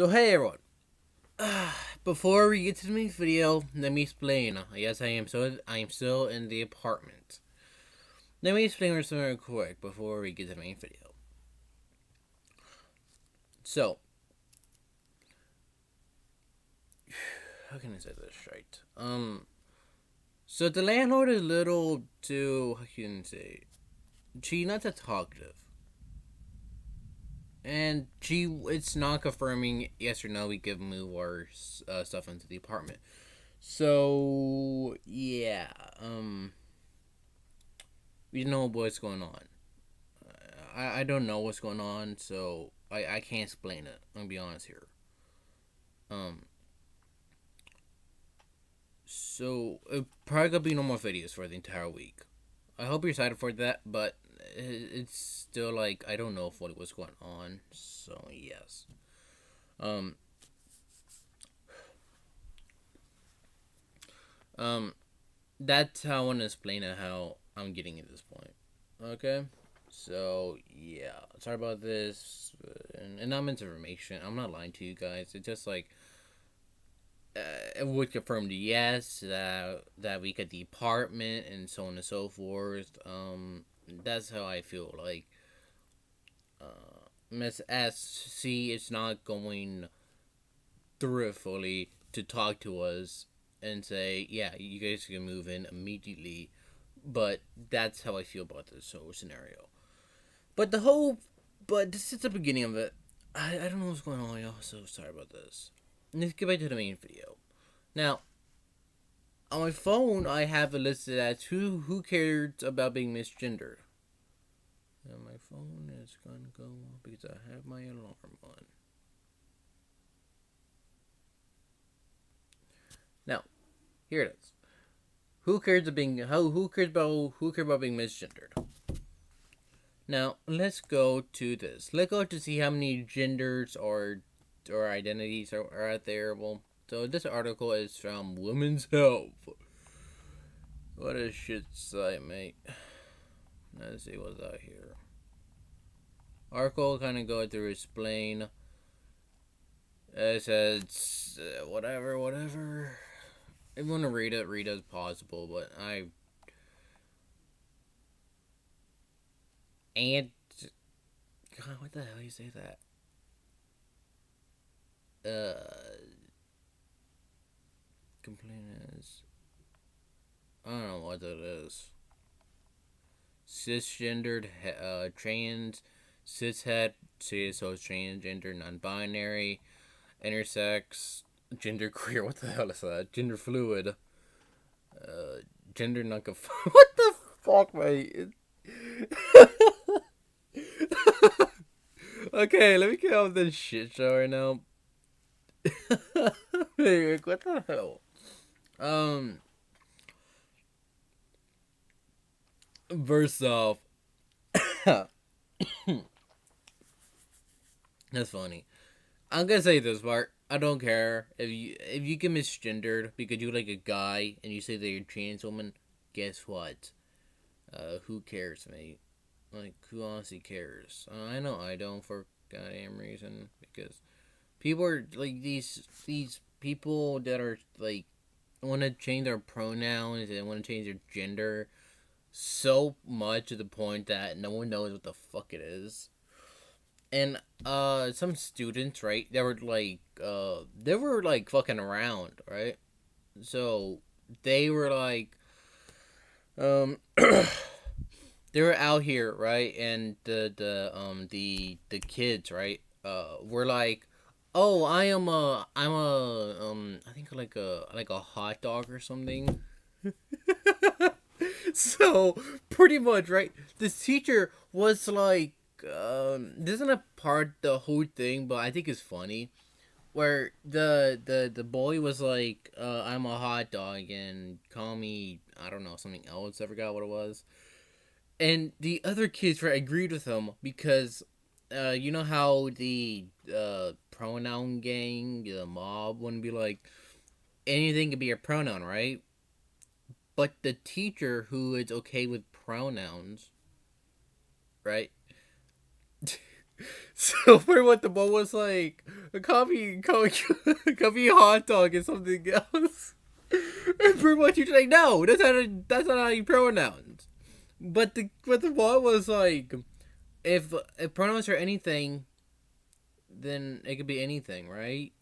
So hey everyone, before we get to the main video, let me explain. Yes, I am still in the apartment. Let me explain something real quick before we get to the main video. So, how can I say this right? So the landlord is a little too, how can I say, she's not that talkative. And it's not confirming yes or no we can move our stuff into the apartment. So yeah, we don't know what's going on. I don't know what's going on, so I can't explain it. I'm gonna be honest here. Um, so it probably gonna be no more videos for the entire week. I hope you're excited for that, but it's still like I don't know what's going on. So yes. Um. Um. That's how I want to explain it. How I'm getting at this point. Okay. So yeah, sorry about this, and I'm into information. I'm not lying to you guys. It's just like it would confirm the yes that we get the apartment and so on and so forth. That's how I feel. Like Miss SC is not going through fully to talk to us and say, yeah, you guys can move in immediately. But that's how I feel about this whole scenario. But this is the beginning of it. I don't know what's going on, y'all, so sorry about this. Let's get back to the main video. Now, on my phone, I have it listed as who cares about being misgendered. Now, my phone is gonna go off because I have my alarm on. Now, here it is. Who cares about being misgendered? Now, let's go to this. Let's go to see how many genders or identities are out there. Well, so this article is from Women's Health. What a shit site, mate. Let's see what's out here. Article kind of go through explain. It says whatever. If you want to read it as possible. But and God, what the hell do you say that? Complaint is I don't know what that is. Cisgendered, trans, cishet, so transgender, non-binary, intersex, genderqueer. What the hell is that? Gender fluid. Gender non What the fuck, mate? Okay, let me get off this shit show right now. Hey, what the hell? First off, that's funny. I'm gonna say this part. I don't care if you get misgendered because you're like a guy and you say that you're a trans woman. Guess what? Who cares, mate? Like, who honestly cares? I know I don't for goddamn reason because people are like these people that are like want to change their pronouns and want to change their gender so much to the point that no one knows what the fuck it is. And some students, right, they were like fucking around, right? So they were like they were out here, right? And the kids, right, were like, "Oh, I'm a I think like a hot dog or something." So pretty much, right? This teacher was like, this isn't a part the whole thing, but I think it's funny. Where the boy was like, I'm a hot dog and call me I don't know something else. I forgot what it was. And the other kids right agreed with him because, you know how the pronoun gang, the mob, wouldn't be like anything could be a pronoun, right? But the teacher who is okay with pronouns, right? So for what the boy was like, a coffee hot dog is something else. And pretty much you're like, no, that's not how you pronounce. But the one was like, if pronouns are anything, then it could be anything, right?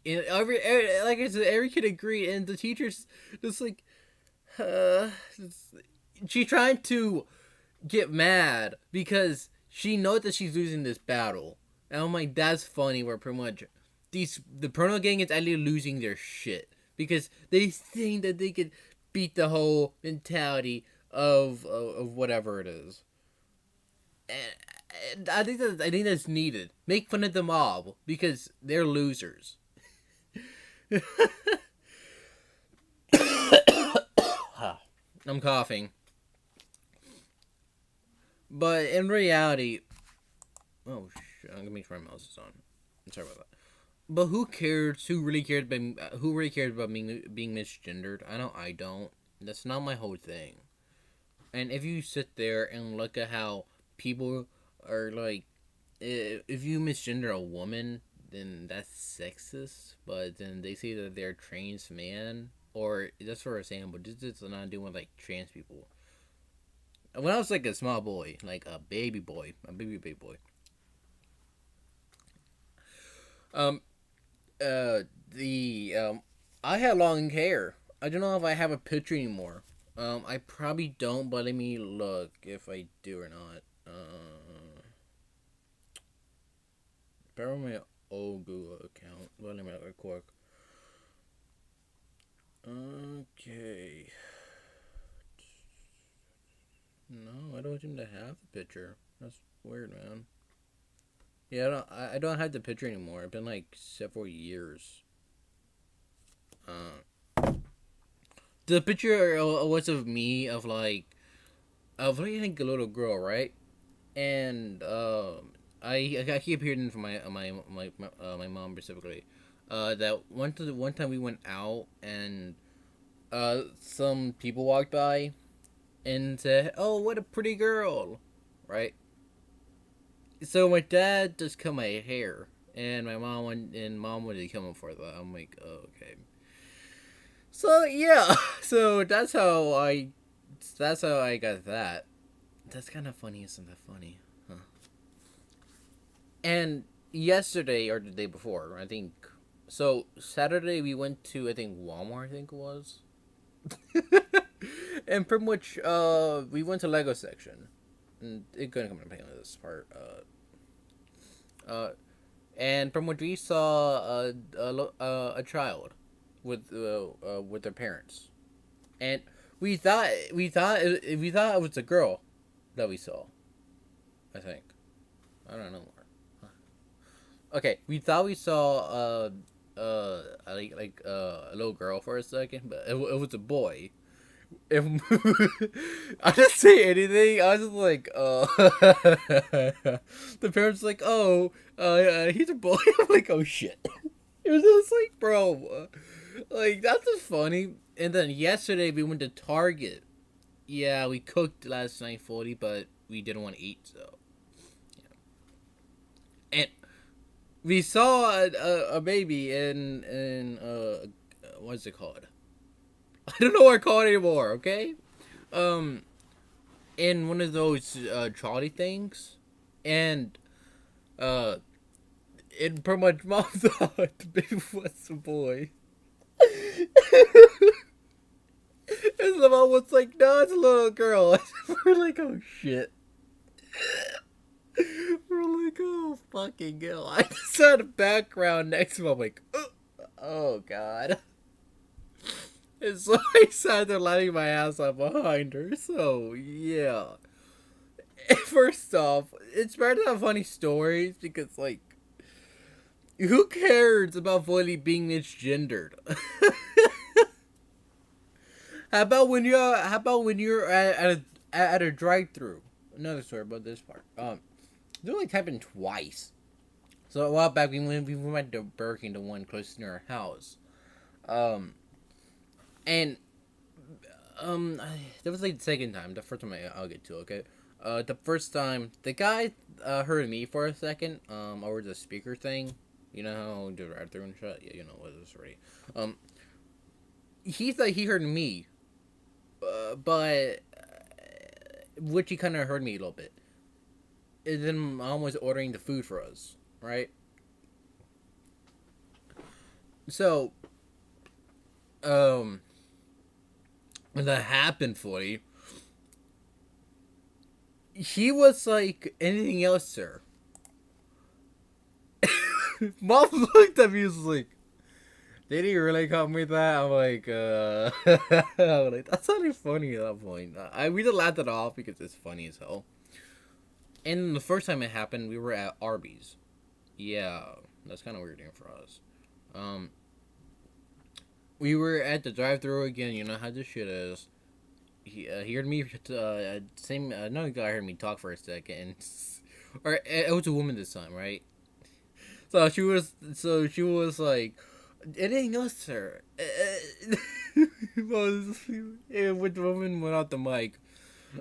And like I said, every kid agreed, and the teacher's just like, she's trying to get mad because she knows that she's losing this battle. And I'm like, that's funny. Where pretty much the pronoun gang is actually losing their shit because they think that they could beat the whole mentality of whatever it is. And I think that's needed. Make fun of the mob because they're losers. I'm coughing. But in reality, oh shit! I'm gonna make sure my mouse is on. I'm sorry about that. But who cares? Who really cares about being misgendered? I don't. That's not my whole thing. And if you sit there and look at how people are like, if you misgender a woman, then that's sexist. But then they say that they're trans man, or that's for example. This is not doing with like trans people. When I was like a small boy, like a baby boy, baby boy. I had long hair. I don't know if I have a picture anymore. I probably don't, but let me look if I do or not. Bear my old Google account. Well, let me look quick. Okay. No, I don't seem to have the picture. That's weird, man. Yeah, I don't have the picture anymore. It's been like several years. The picture was of me of like I think a little girl, right? And I keep hearing from my mom specifically, that one time we went out and some people walked by and said, "Oh, what a pretty girl," right? So my dad just cut my hair, and mom wanted to come up for that. I'm like, oh, okay. So yeah, so that's how I got that. That's kind of funny, isn't that funny? Huh. And yesterday or the day before, I think. So Saturday we went to I think Walmart. I think it was. And pretty much we went to Lego section. And it couldn't come to pain with this part. And from what we saw, a child with their parents, and we thought it was a girl that we saw. I think, I don't know. Okay, we thought we saw a little girl for a second, but it was a boy. If I didn't say anything, I was just like, the parents like, oh, he's a boy. I'm like, oh shit. It was just like, bro, like that's just funny. And then yesterday we went to Target. Yeah, we cooked last night fully, but we didn't want to eat, so yeah. And we saw a baby in what's it called? I don't know what it's called anymore, okay? In one of those trolley things, and it pretty much mom thought the baby was a boy. And the mom was like, no, it's a little girl. We're like, oh shit. We're like, oh fucking hell. I just had a background next to him. I'm like, oh god. And so I sat there letting my ass off behind her. So, yeah. First off, it's better to have funny stories because, like, who cares about fully being misgendered? How about when you're at a drive-thru? Another story about this part. It only happened twice. So a while back we went to Burger King, the one close to our house. And that was like the second time. The first time I'll get to, okay? The first time the guy heard me for a second over the speaker thing, You know how the drive-through and shit? Yeah, you know what it is already. He thought he heard me, but which he kind of heard me a little bit. And then mom was ordering the food for us, right? So, when that happened, Footy, he was like, anything else, sir? Mom looked at me and was like, did he really call me that? I'm like, I'm like, that's not even funny at that point. We just laughed it off because it's funny as hell. And the first time it happened, we were at Arby's. Yeah, that's kind of weird for us. We were at the drive-thru again. You know how this shit is. He heard me. Another guy heard me talk for a second, or it was a woman this time, right? So she was like, anything else, sir? When the woman went out the mic,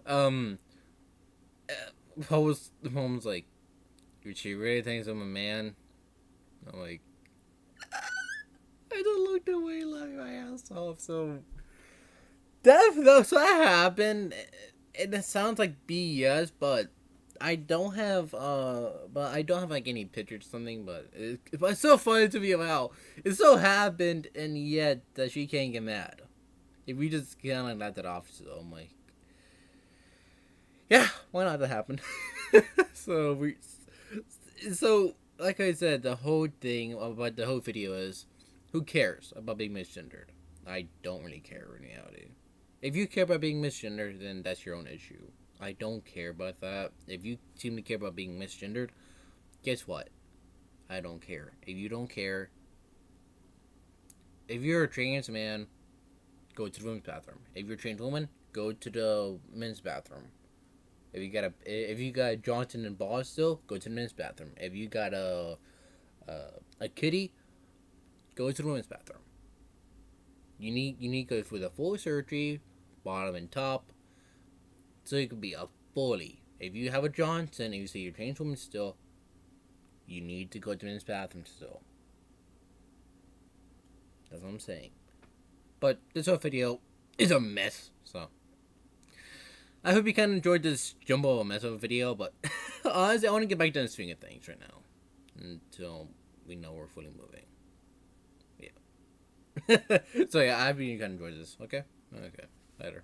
the mom was like, she really thinks I'm a man. I'm like, I just looked away like my ass off. So that happened, and it sounds like BS, but I don't have like any pictures or something. But it's so funny to me about it so happened, and yet that she can't get mad. If we just kind of let that off, so I'm like, yeah, why not that happen? So like I said, the whole thing about the whole video is, who cares about being misgendered? I don't really care in reality. If you care about being misgendered, then that's your own issue. I don't care about that. If you seem to care about being misgendered, guess what? I don't care. If you don't care, if you're a trans man, go to the women's bathroom. If you're a trans woman, go to the men's bathroom. If you got Johnson and Balls still, go to the men's bathroom. If you got a kitty, go to the women's bathroom. You need to go for the full surgery, bottom and top, so you could be a fully. If you have a Johnson and you say you're a trans woman still, you need to go to the men's bathroom still. That's what I'm saying. But this whole video is a mess, so I hope you kind of enjoyed this jumbo mess of a video, but honestly, I want to get back to the swing of things right now until we know we're fully moving. Yeah. So yeah, I hope you kind of enjoyed this. Okay? Okay. Later.